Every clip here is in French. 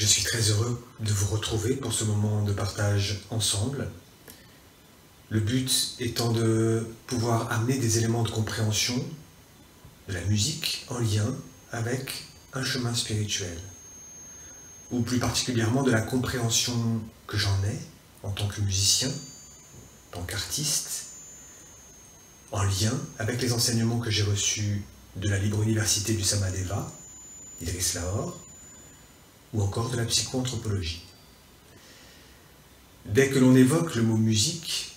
Je suis très heureux de vous retrouver pour ce moment de partage ensemble. Le but étant de pouvoir amener des éléments de compréhension de la musique en lien avec un chemin spirituel, ou plus particulièrement de la compréhension que j'en ai en tant que musicien, en tant qu'artiste, en lien avec les enseignements que j'ai reçus de la Libre Université du Samadeva, Idriss Lahore, ou encore de la psychoanthropologie. Dès que l'on évoque le mot musique,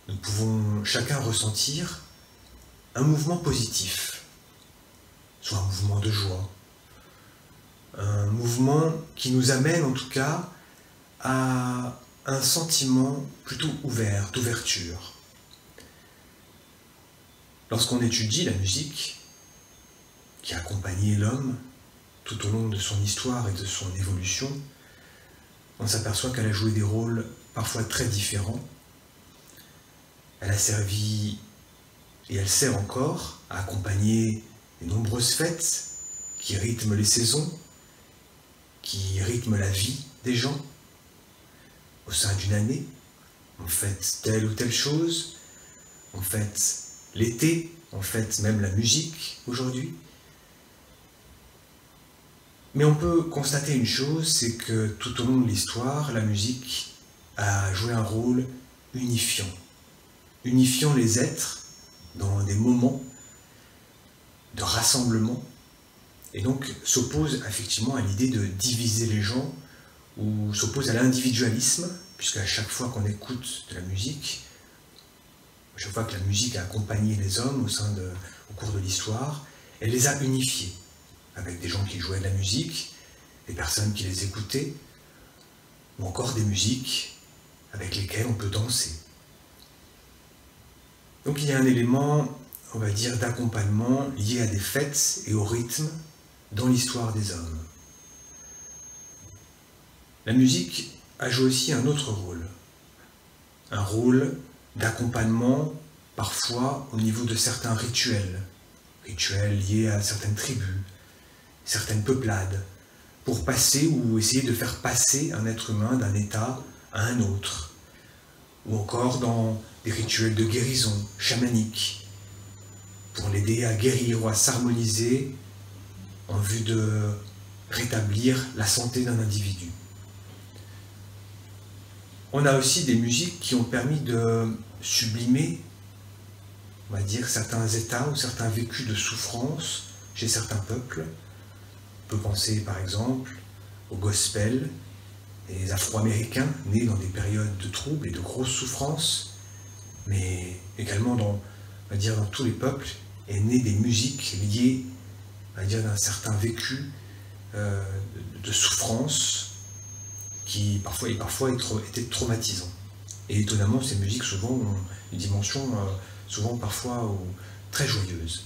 nous pouvons chacun ressentir un mouvement positif, soit un mouvement de joie, un mouvement qui nous amène en tout cas à un sentiment plutôt ouvert, d'ouverture. Lorsqu'on étudie la musique, qui a accompagné l'homme tout au long de son histoire et de son évolution, on s'aperçoit qu'elle a joué des rôles parfois très différents. Elle a servi, et elle sert encore, à accompagner les nombreuses fêtes qui rythment les saisons, qui rythment la vie des gens. Au sein d'une année, on fête telle ou telle chose, on fête l'été, on fête même la musique aujourd'hui. Mais on peut constater une chose, c'est que tout au long de l'histoire, la musique a joué un rôle unifiant. Unifiant les êtres dans des moments de rassemblement, et donc s'oppose effectivement à l'idée de diviser les gens, ou s'oppose à l'individualisme, puisque à chaque fois qu'on écoute de la musique, chaque fois que la musique a accompagné les hommes au cours de l'histoire, elle les a unifiés, avec des gens qui jouaient de la musique, des personnes qui les écoutaient, ou encore des musiques avec lesquelles on peut danser. Donc il y a un élément, on va dire, d'accompagnement lié à des fêtes et au rythme dans l'histoire des hommes. La musique a joué aussi un autre rôle. Un rôle d'accompagnement, parfois au niveau de certains rituels. Rituels liés à certaines tribus, certaines peuplades, pour passer ou essayer de faire passer un être humain d'un état à un autre. Ou encore dans des rituels de guérison chamanique, pour l'aider à guérir ou à s'harmoniser en vue de rétablir la santé d'un individu. On a aussi des musiques qui ont permis de sublimer, on va dire, certains états ou certains vécus de souffrance chez certains peuples. On peut penser par exemple au gospel, les Afro-Américains nés dans des périodes de troubles et de grosses souffrances, mais également on va dire, dans tous les peuples, est né des musiques liées, on va dire, d'un certain vécu de souffrance qui parfois étaient traumatisants. Et étonnamment, ces musiques souvent ont une dimension souvent parfois très joyeuse.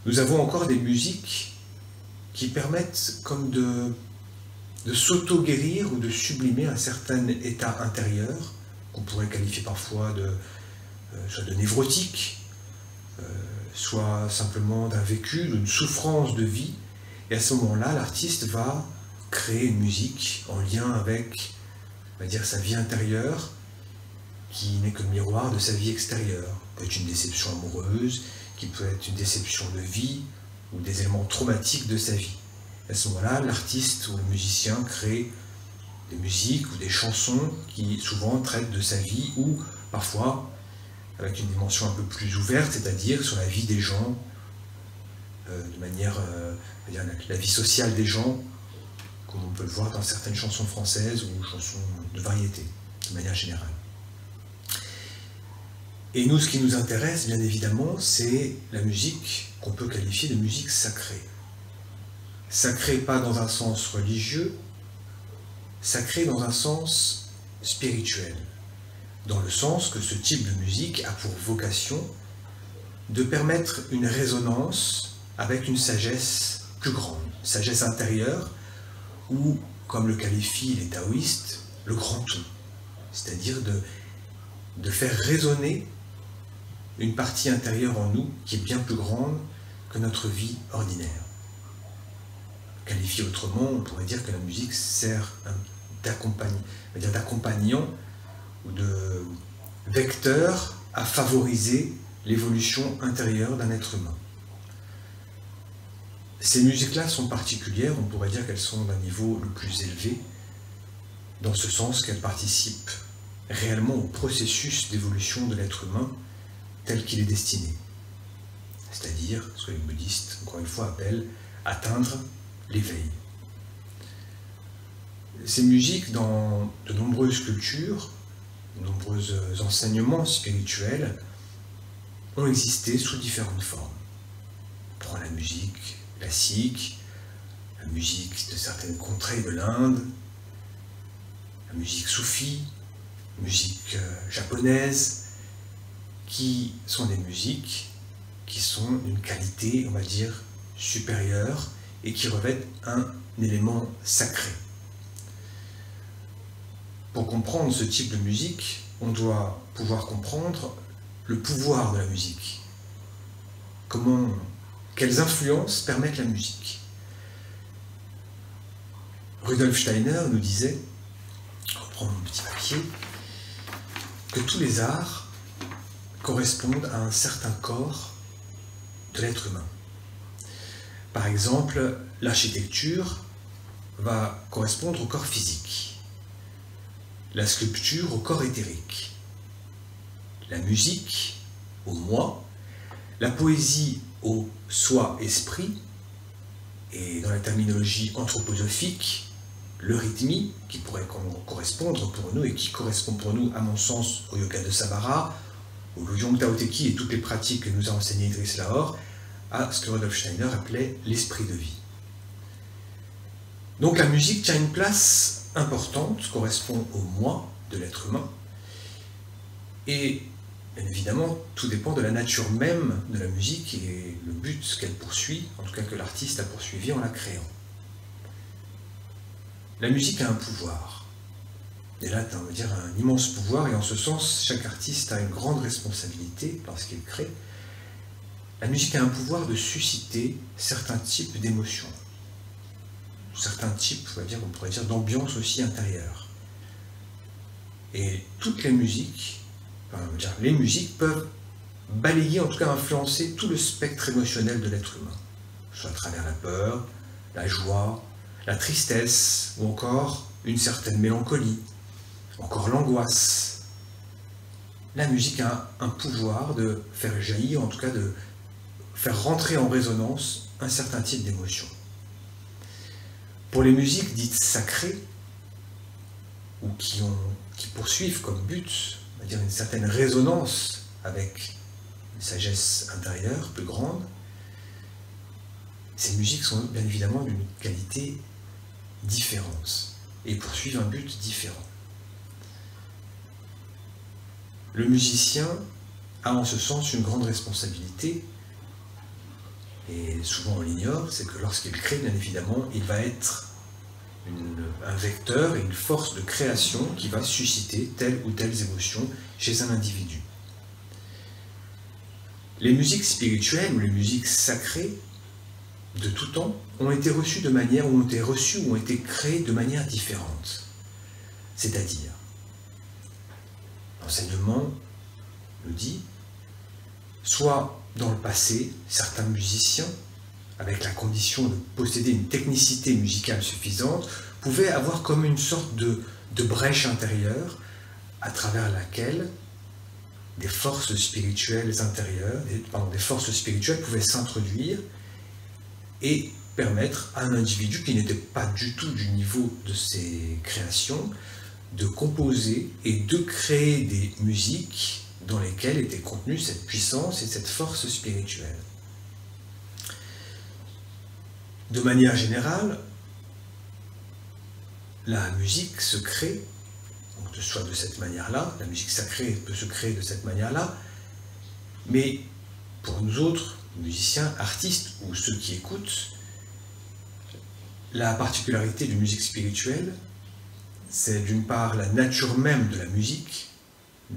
Nous avons encore des musiques qui permettent comme de s'auto-guérir ou de sublimer un certain état intérieur, qu'on pourrait qualifier parfois soit de névrotique, soit simplement d'un vécu, d'une souffrance de vie. Et à ce moment-là, l'artiste va créer une musique en lien avec, on va dire, sa vie intérieure, qui n'est que le miroir de sa vie extérieure. Ça peut être une déception amoureuse, qui peut être une déception de vie, ou des éléments traumatiques de sa vie. À ce moment-là, l'artiste ou le musicien crée des musiques ou des chansons qui souvent traitent de sa vie, ou parfois avec une dimension un peu plus ouverte, c'est-à-dire sur la vie des gens, de manière, on va dire, la vie sociale des gens, comme on peut le voir dans certaines chansons françaises ou chansons de variété, de manière générale. Et nous, ce qui nous intéresse, bien évidemment, c'est la musique qu'on peut qualifier de musique sacrée. Sacrée pas dans un sens religieux, sacrée dans un sens spirituel, dans le sens que ce type de musique a pour vocation de permettre une résonance avec une sagesse plus grande, sagesse intérieure, ou, comme le qualifient les taoïstes, le grand tout, c'est-à-dire de faire résonner une partie intérieure en nous qui est bien plus grande que notre vie ordinaire. qualifier autrement, on pourrait dire que la musique sert d'accompagnant ou de vecteur à favoriser l'évolution intérieure d'un être humain. Ces musiques-là sont particulières, on pourrait dire qu'elles sont d'un niveau le plus élevé, dans ce sens qu'elles participent réellement au processus d'évolution de l'être humain tel qu'il est destiné. C'est-à-dire ce que les bouddhistes, encore une fois, appellent atteindre l'éveil. Ces musiques, dans de nombreuses cultures, de nombreux enseignements spirituels, ont existé sous différentes formes. On prend la musique classique, la musique de certaines contrées de l'Inde, la musique soufie, la musique japonaise, qui sont des musiques qui sont d'une qualité, on va dire, supérieure et qui revêtent un élément sacré. Pour comprendre ce type de musique, on doit pouvoir comprendre le pouvoir de la musique. Quelles influences permettent la musique? Rudolf Steiner nous disait, on reprend mon petit papier, que tous les arts correspondent à un certain corps de l'être humain. Par exemple, l'architecture va correspondre au corps physique, la sculpture au corps éthérique, la musique au moi, la poésie au soi-esprit, et dans la terminologie anthroposophique, le rythmi, qui pourrait correspondre pour nous, et qui correspond pour nous, à mon sens, au yoga de Sabara, au Luyong Tao Te Chi et toutes les pratiques que nous a enseignées Idriss Lahore, à ce que Rudolf Steiner appelait l'esprit de vie. Donc la musique tient une place importante, correspond au moi de l'être humain, et bien évidemment, tout dépend de la nature même de la musique et le but qu'elle poursuit, en tout cas que l'artiste a poursuivi en la créant. La musique a un pouvoir. Et là, on va dire un immense pouvoir, et en ce sens, chaque artiste a une grande responsabilité lorsqu'il crée. La musique a un pouvoir de susciter certains types d'émotions, certains types, on pourrait dire, d'ambiance aussi intérieure. Et toutes les musiques, les musiques peuvent balayer, en tout cas influencer tout le spectre émotionnel de l'être humain, soit à travers la peur, la joie, la tristesse, ou encore une certaine mélancolie, encore l'angoisse. La musique a un pouvoir de faire jaillir, en tout cas de faire rentrer en résonance un certain type d'émotion. Pour les musiques dites sacrées, ou qui poursuivent comme but, on va dire, une certaine résonance avec une sagesse intérieure plus grande, ces musiques sont bien évidemment d'une qualité différente et poursuivent un but différent. Le musicien a en ce sens une grande responsabilité, et souvent on l'ignore, c'est que lorsqu'il crée, bien évidemment, il va être un vecteur et une force de création qui va susciter telle ou telle émotion chez un individu. Les musiques spirituelles ou les musiques sacrées de tout temps ont été reçues ou ont été créées de manière différente. C'est-à-dire, l'enseignement nous dit, soit dans le passé, certains musiciens, avec la condition de posséder une technicité musicale suffisante, pouvaient avoir comme une sorte de brèche intérieure à travers laquelle des forces spirituelles intérieures, des forces spirituelles pouvaient s'introduire et permettre à un individu qui n'était pas du tout du niveau de ses créations de composer et de créer des musiques dans lesquelles était contenue cette puissance et cette force spirituelle. De manière générale, la musique se crée, donc soit de cette manière-là, la musique sacrée peut se créer de cette manière-là, mais pour nous autres, musiciens, artistes ou ceux qui écoutent, la particularité d'une musique spirituelle, c'est d'une part la nature même de la musique,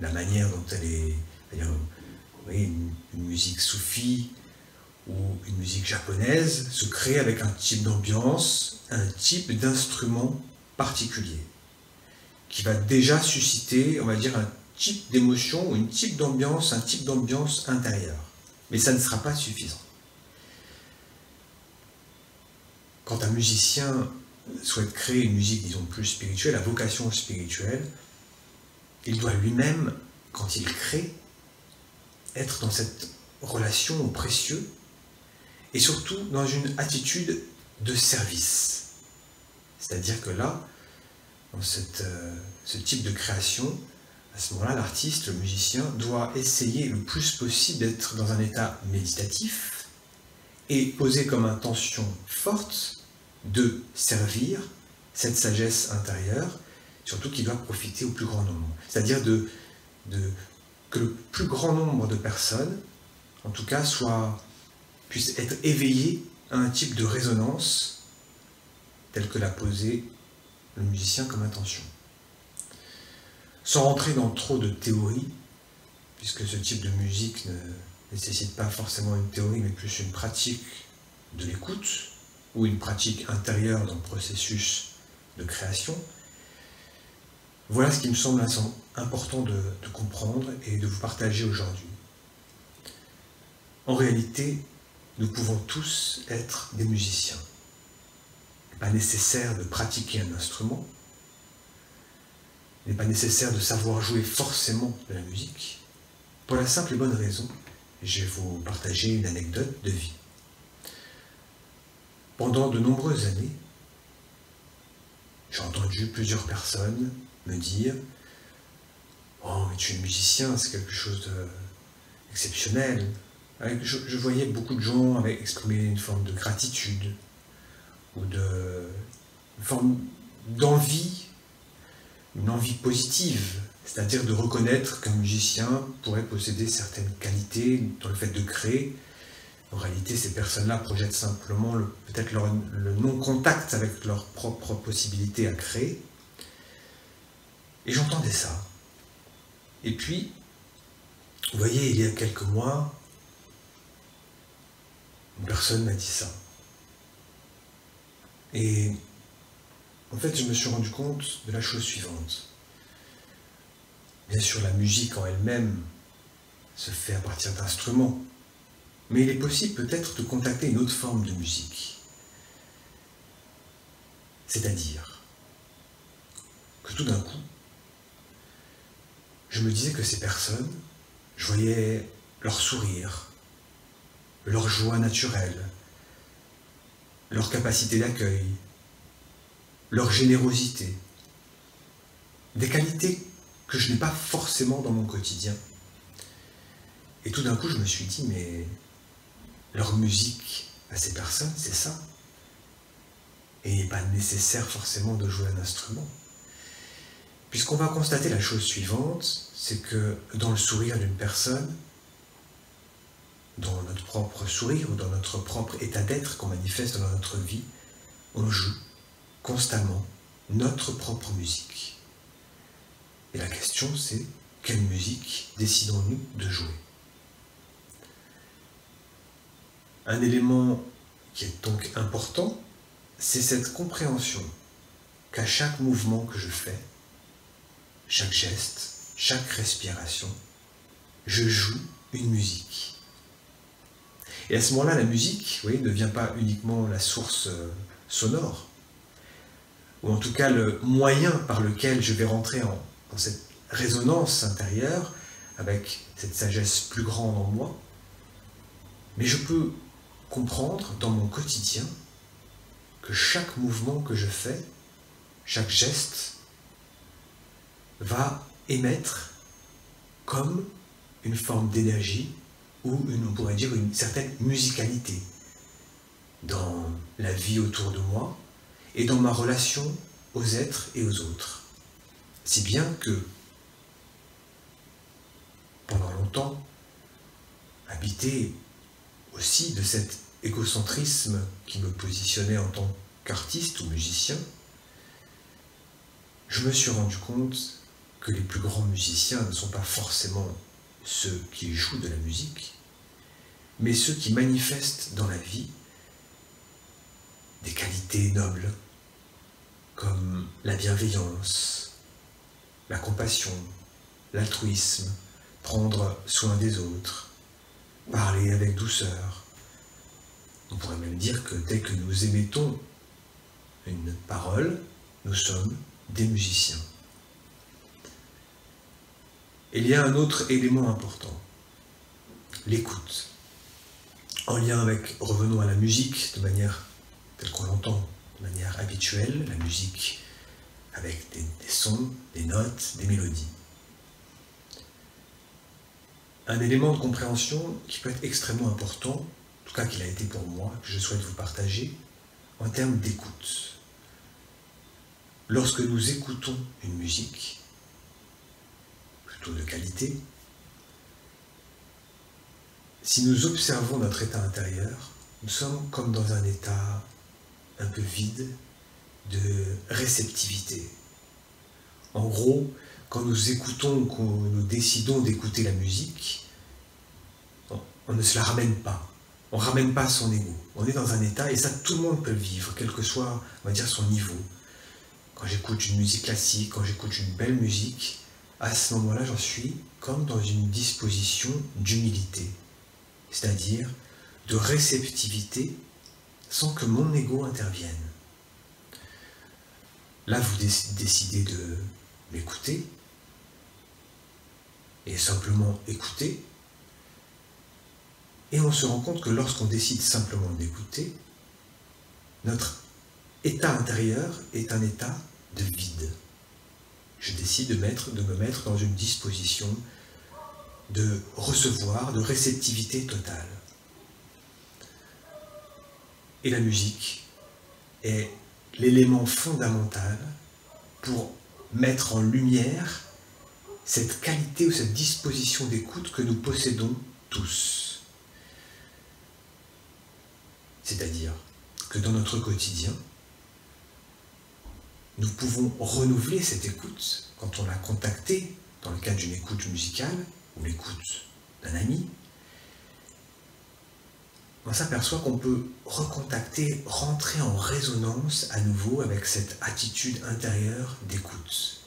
la manière dont elle est, une musique soufie, ou une musique japonaise se crée avec un type d'ambiance, un type d'instrument particulier, qui va déjà susciter, on va dire, un type d'émotion ou un type d'ambiance intérieure. Mais ça ne sera pas suffisant. Quand un musicien souhaite créer une musique, disons, plus spirituelle, à vocation spirituelle, il doit lui-même, quand il crée, être dans cette relation au précieux et surtout dans une attitude de service. C'est-à-dire que là, dans ce type de création, à ce moment-là, l'artiste, le musicien, doit essayer le plus possible d'être dans un état méditatif et poser comme intention forte de servir cette sagesse intérieure, surtout qui doit profiter au plus grand nombre. C'est-à-dire que le plus grand nombre de personnes, en tout cas, puissent être éveillées à un type de résonance tel que l'a posé le musicien comme intention. Sans rentrer dans trop de théorie, puisque ce type de musique ne nécessite pas forcément une théorie, mais plus une pratique de l'écoute, ou une pratique intérieure dans le processus de création, voilà ce qui me semble important de comprendre et de vous partager aujourd'hui. En réalité, nous pouvons tous être des musiciens. Il n'est pas nécessaire de pratiquer un instrument, il n'est pas nécessaire de savoir jouer forcément de la musique, pour la simple et bonne raison, je vais vous partager une anecdote de vie. Pendant de nombreuses années, j'ai entendu plusieurs personnes me dire « Oh, mais tu es musicien, c'est quelque chose d'exceptionnel. » Je voyais beaucoup de gens exprimer une forme de gratitude ou une forme d'envie, une envie positive, c'est-à-dire de reconnaître qu'un musicien pourrait posséder certaines qualités dans le fait de créer. En réalité, ces personnes-là projettent simplement peut-être le non-contact avec leurs propres possibilités à créer. Et j'entendais ça. Et puis, vous voyez, il y a quelques mois, une personne m'a dit ça. Et en fait, je me suis rendu compte de la chose suivante. Bien sûr, la musique en elle-même se fait à partir d'instruments. Mais il est possible peut-être de contacter une autre forme de musique. C'est-à-dire que tout d'un coup, je me disais que ces personnes, je voyais leur sourire, leur joie naturelle, leur capacité d'accueil, leur générosité, des qualités que je n'ai pas forcément dans mon quotidien. Et tout d'un coup, je me suis dit, mais leur musique à ces personnes, c'est ça. Et il n'est pas nécessaire forcément de jouer un instrument. Puisqu'on va constater la chose suivante, c'est que dans le sourire d'une personne, dans notre propre sourire ou dans notre propre état d'être qu'on manifeste dans notre vie, on joue constamment notre propre musique. Et la question c'est, quelle musique décidons-nous de jouer ? Un élément qui est donc important, c'est cette compréhension qu'à chaque mouvement que je fais, chaque geste, chaque respiration, je joue une musique. Et à ce moment-là, la musique, vous voyez, ne devient pas uniquement la source sonore, ou en tout cas le moyen par lequel je vais rentrer dans cette résonance intérieure, avec cette sagesse plus grande en moi, mais je peux comprendre dans mon quotidien que chaque mouvement que je fais, chaque geste, va émettre comme une forme d'énergie ou on pourrait dire une certaine musicalité dans la vie autour de moi et dans ma relation aux êtres et aux autres. Si bien que pendant longtemps, habité aussi de cet égocentrisme qui me positionnait en tant qu'artiste ou musicien, je me suis rendu compte que les plus grands musiciens ne sont pas forcément ceux qui jouent de la musique, mais ceux qui manifestent dans la vie des qualités nobles, comme la bienveillance, la compassion, l'altruisme, prendre soin des autres, parler avec douceur. On pourrait même dire que dès que nous émettons une parole, nous sommes des musiciens. Il y a un autre élément important, l'écoute. En lien avec, revenons à la musique, de manière telle qu'on l'entend, de manière habituelle, la musique avec des sons, des notes, des mélodies. Un élément de compréhension qui peut être extrêmement important, en tout cas qu'il a été pour moi, que je souhaite vous partager, en termes d'écoute. Lorsque nous écoutons une musique, plutôt de qualité, si nous observons notre état intérieur, nous sommes comme dans un état un peu vide de réceptivité. En gros, quand nous écoutons, quand nous décidons d'écouter la musique, on ne se la ramène pas. On ne ramène pas son ego. On est dans un état, et ça tout le monde peut le vivre, quel que soit, on va dire, son niveau. Quand j'écoute une musique classique, quand j'écoute une belle musique, à ce moment-là, j'en suis comme dans une disposition d'humilité, c'est-à-dire de réceptivité sans que mon ego intervienne. Là, vous décidez de m'écouter et simplement écouter. Et on se rend compte que lorsqu'on décide simplement d'écouter, notre état intérieur est un état de vide. Je décide de me mettre dans une disposition de recevoir, de réceptivité totale. Et la musique est l'élément fondamental pour mettre en lumière cette qualité ou cette disposition d'écoute que nous possédons tous. C'est-à-dire que dans notre quotidien, nous pouvons renouveler cette écoute quand on l'a contactée dans le cadre d'une écoute musicale ou l'écoute d'un ami. On s'aperçoit qu'on peut recontacter, rentrer en résonance à nouveau avec cette attitude intérieure d'écoute.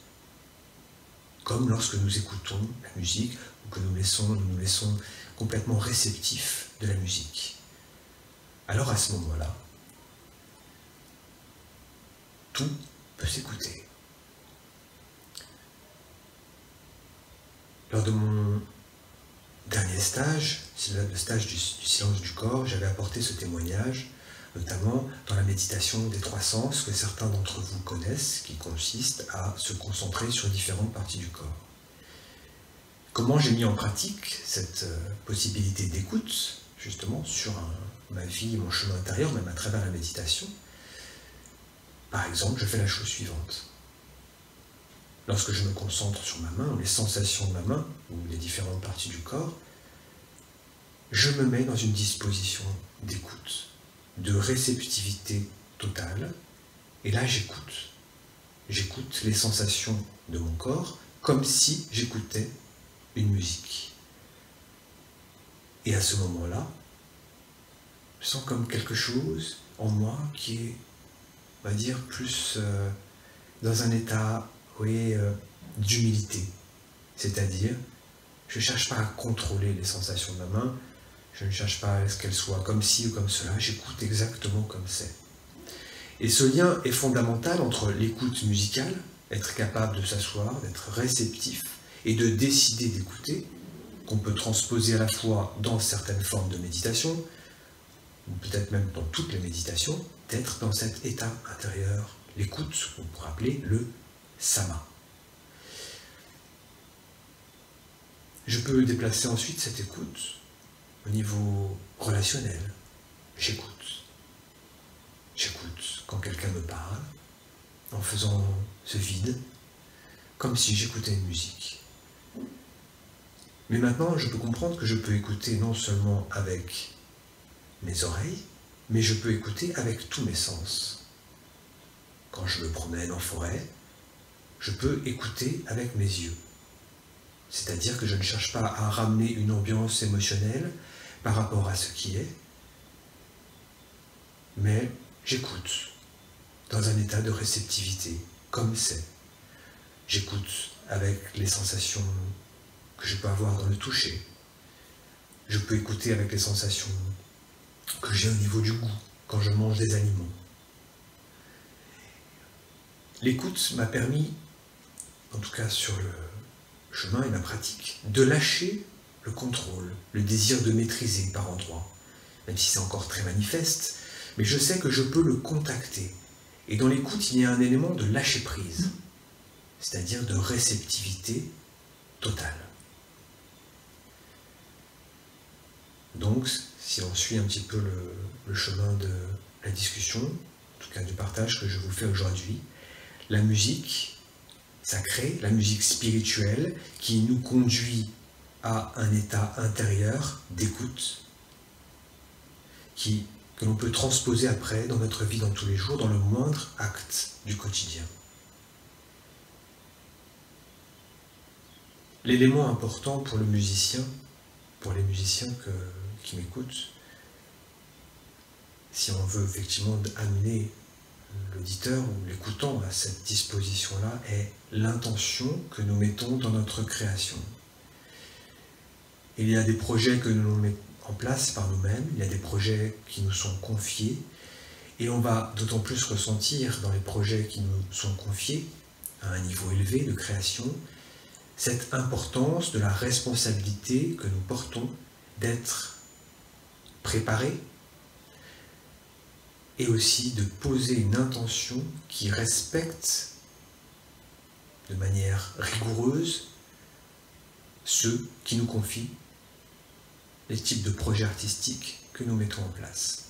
Comme lorsque nous écoutons la musique ou que nous nous laissons complètement réceptifs de la musique. Alors à ce moment-là, tout peut s'écouter. Lors de mon dernier stage, le stage du silence du corps, j'avais apporté ce témoignage, notamment dans la méditation des 3 sens que certains d'entre vous connaissent, qui consiste à se concentrer sur différentes parties du corps. Comment j'ai mis en pratique cette possibilité d'écoute, justement, sur ma vie, mon chemin intérieur, même à travers la méditation? Par exemple, je fais la chose suivante. Lorsque je me concentre sur ma main, ou les sensations de ma main, ou les différentes parties du corps, je me mets dans une disposition d'écoute, de réceptivité totale, et là j'écoute. J'écoute les sensations de mon corps comme si j'écoutais une musique. Et à ce moment-là, je sens comme quelque chose en moi qui est, on va dire, plus dans un état d'humilité. C'est-à-dire, je ne cherche pas à contrôler les sensations de ma main, je ne cherche pas à ce qu'elles soient comme ci ou comme cela, j'écoute exactement comme c'est. Et ce lien est fondamental entre l'écoute musicale, être capable de s'asseoir, d'être réceptif et de décider d'écouter, qu'on peut transposer à la fois dans certaines formes de méditation, ou peut-être même dans toutes les méditations, d'être dans cet état intérieur, l'écoute, qu'on pourrait appeler le sama. Je peux déplacer ensuite cette écoute au niveau relationnel. J'écoute. J'écoute quand quelqu'un me parle, en faisant ce vide, comme si j'écoutais une musique. Mais maintenant, je peux comprendre que je peux écouter non seulement avec mes oreilles, mais je peux écouter avec tous mes sens. Quand je me promène en forêt, je peux écouter avec mes yeux. C'est-à-dire que je ne cherche pas à ramener une ambiance émotionnelle, par rapport à ce qui est, mais j'écoute dans un état de réceptivité, comme c'est. J'écoute avec les sensations que je peux avoir dans le toucher. Je peux écouter avec les sensations que j'ai au niveau du goût, quand je mange des aliments. L'écoute m'a permis, en tout cas sur le chemin et la pratique, de lâcher le contrôle, le désir de maîtriser par endroits, même si c'est encore très manifeste, mais je sais que je peux le contacter. Et dans l'écoute, il y a un élément de lâcher prise, c'est-à-dire de réceptivité totale. Donc, si on suit un petit peu le chemin de la discussion, en tout cas du partage que je vous fais aujourd'hui, la musique sacrée, la musique spirituelle, qui nous conduit à un état intérieur d'écoute, que l'on peut transposer après dans notre vie dans tous les jours, dans le moindre acte du quotidien. L'élément important pour le musicien, pour les musiciens qui m'écoutent, si on veut effectivement amener l'auditeur ou l'écoutant à cette disposition-là, est l'intention que nous mettons dans notre création. Il y a des projets que nous mettons en place par nous-mêmes, il y a des projets qui nous sont confiés, et on va d'autant plus ressentir dans les projets qui nous sont confiés, à un niveau élevé de création, cette importance de la responsabilité que nous portons d'être préparés et aussi de poser une intention qui respecte de manière rigoureuse ceux qui nous confient les types de projets artistiques que nous mettons en place.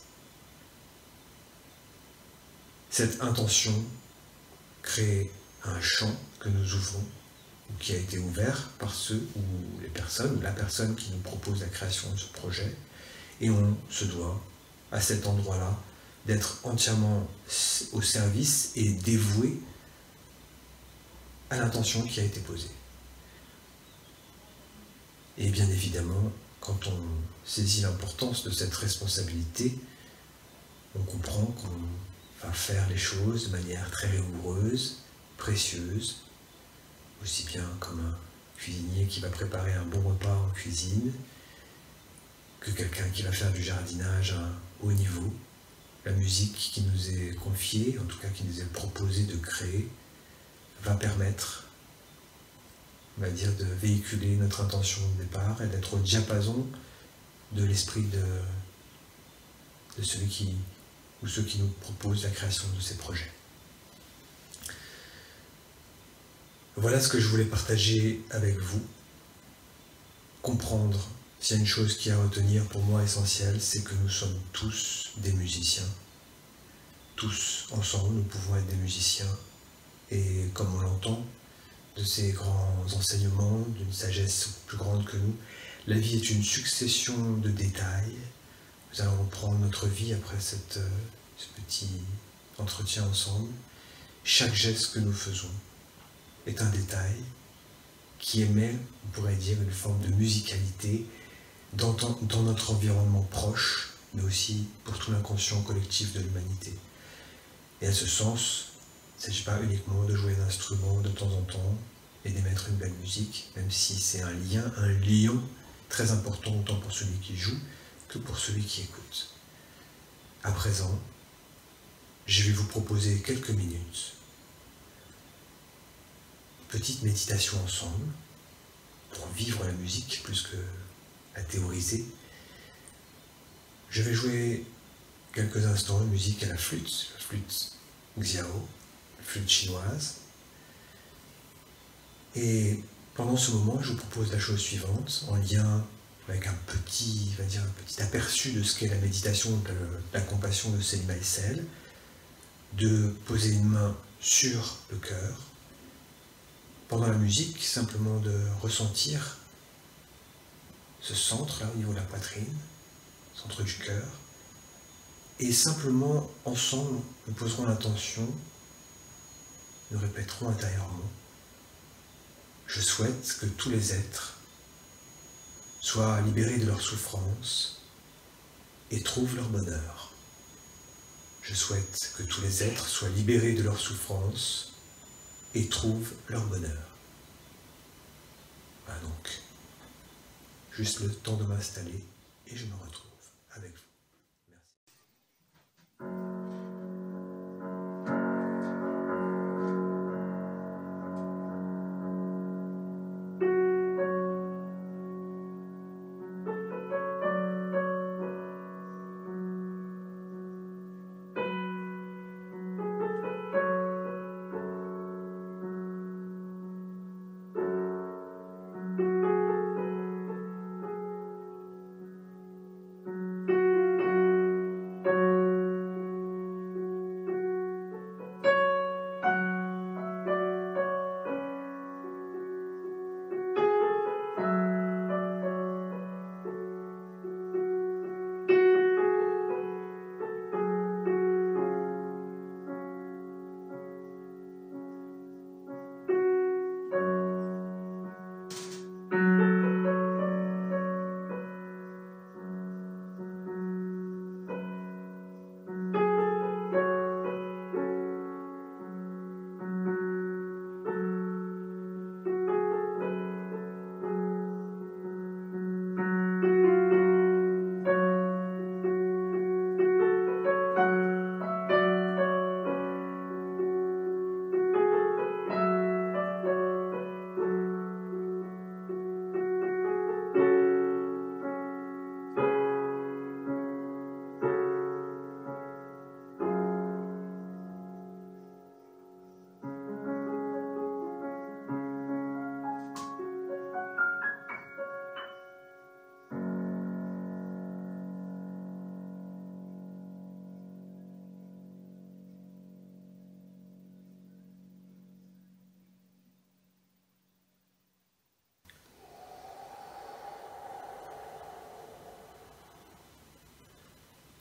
Cette intention crée un champ que nous ouvrons, ou qui a été ouvert par ceux ou les personnes, ou la personne qui nous propose la création de ce projet, et on se doit, à cet endroit-là, d'être entièrement au service et dévoué à l'intention qui a été posée. Et bien évidemment, quand on saisit l'importance de cette responsabilité, on comprend qu'on va faire les choses de manière très rigoureuse, précieuse, aussi bien comme un cuisinier qui va préparer un bon repas en cuisine, que quelqu'un qui va faire du jardinage à un haut niveau. La musique qui nous est confiée, en tout cas qui nous est proposée de créer, va permettre, on va dire, de véhiculer notre intention de départ et d'être au diapason de l'esprit de celui qui, ou ceux qui nous proposent la création de ces projets. Voilà ce que je voulais partager avec vous. Comprendre, s'il y a une chose qui est à retenir pour moi essentielle, c'est que nous sommes tous des musiciens. Tous ensemble, nous pouvons être des musiciens. Et comme on l'entend, de ces grands enseignements, d'une sagesse plus grande que nous, la vie est une succession de détails. Nous allons reprendre notre vie après ce petit entretien ensemble. Chaque geste que nous faisons est un détail qui émet, on pourrait dire, une forme de musicalité dans notre environnement proche, mais aussi pour tout l'inconscient collectif de l'humanité. Et à ce sens, il ne s'agit pas uniquement de jouer un instrument de temps en temps et d'émettre une belle musique, même si c'est un lien très important autant pour celui qui joue que pour celui qui écoute. À présent, je vais vous proposer quelques minutes, une petite méditation ensemble, pour vivre la musique plus que la théoriser. Je vais jouer quelques instants de musique à la flûte xiao, la flûte chinoise. Et pendant ce moment, je vous propose la chose suivante, en lien avec un petit aperçu de ce qu'est la méditation de la compassion de Selima Hessel, de poser une main sur le cœur. Pendant la musique, simplement de ressentir ce centre là au niveau de la poitrine, centre du cœur, et simplement ensemble nous poserons l'intention, nous répéterons intérieurement: je souhaite que tous les êtres soient libérés de leur souffrance, et trouvent leur bonheur. Je souhaite que tous les êtres soient libérés de leur souffrance et trouvent leur bonheur. Voilà donc, juste le temps de m'installer et je me retrouve avec vous.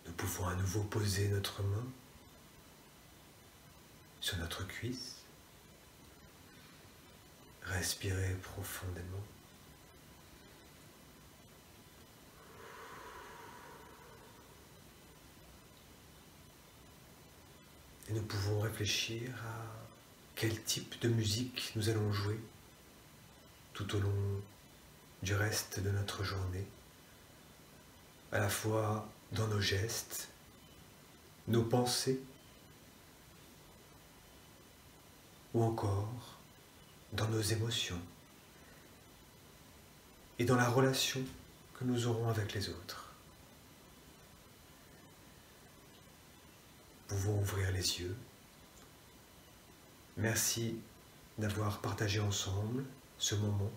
Nous pouvons à nouveau poser notre main sur notre cuisse, respirer profondément. Et nous pouvons réfléchir à quel type de musique nous allons jouer tout au long du reste de notre journée, à la fois dans nos gestes, nos pensées, ou encore dans nos émotions et dans la relation que nous aurons avec les autres. Nous pouvons ouvrir les yeux. Merci d'avoir partagé ensemble ce moment.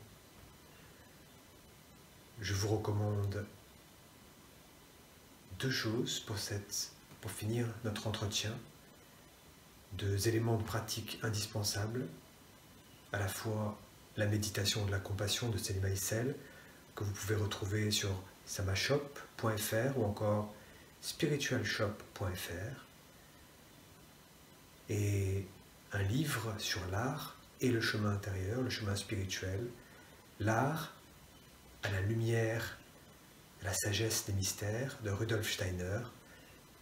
Je vous recommande 2 choses pour finir notre entretien. 2 éléments de pratique indispensables, à la fois la méditation de la compassion de Selima Issel, que vous pouvez retrouver sur samashop.fr ou encore spiritualshop.fr, et un livre sur l'art et le chemin intérieur, le chemin spirituel, l'art à la lumière, à la sagesse des mystères de Rudolf Steiner,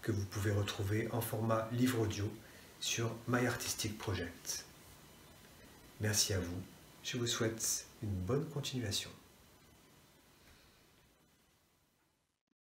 que vous pouvez retrouver en format livre audio sur My Artistic Project. Merci à vous, je vous souhaite une bonne continuation.